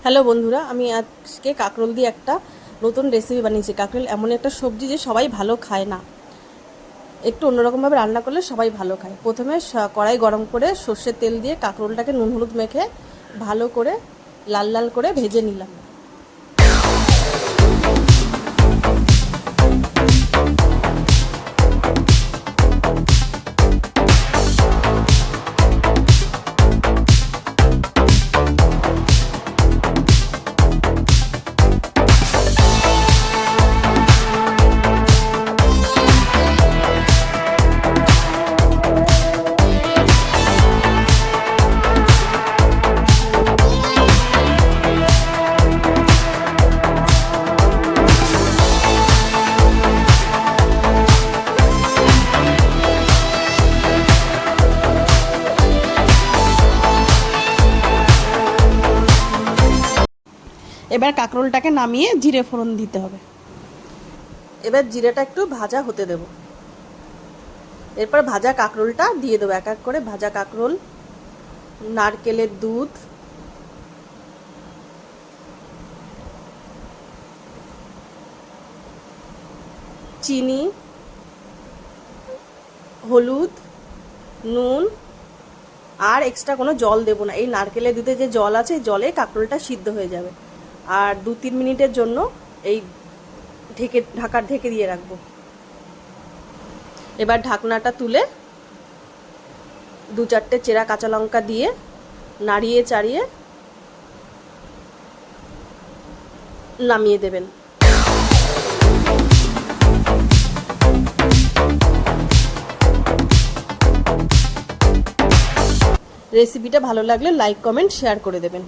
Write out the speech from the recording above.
Hello বন্ধুরা, আমি আজকে কাঁকরোল দিয়ে একটা নতুন রেসিপি বানিয়েছি। কাঁকরোল এমন একটা সবজি যে সবাই ভালো খায় না, একটু অন্যরকমভাবে রান্না করলে সবাই ভালো খায়। প্রথমে কড়াই গরম করে সর্ষের তেল দিয়ে কাঁকরোলটাকে নুন হলুদ মেখে ভালো করে লাল লাল করে ভেজে নিলাম। এবার কাঁকরোলটাকে নামিয়ে জিরে ফোড়ন দিতে হবে। এবার জিরেটা একটু ভাজা হতে দেব। এরপর ভাজা কাঁকরোলটা দিয়ে দেবো। এক এক করে ভাজা কাঁকরোল, নারকেলের দুধ, চিনি, হলুদ, নুন আর এক্সট্রা কোনো জল দেবো না। এই নারকেলের দুধে যে জল আছে জলে কাঁকরোলটা সিদ্ধ হয়ে যাবে। আর 2-3 মিনিটের জন্য এই ঢেকে দিয়ে রাখবো। এবার ঢাকনাটা তুলে 2-4টে চেরা কাঁচা লঙ্কা দিয়ে নাড়িয়ে চাড়িয়ে নামিয়ে দেবেন। রেসিপিটা ভালো লাগলে লাইক, কমেন্ট, শেয়ার করে দেবেন।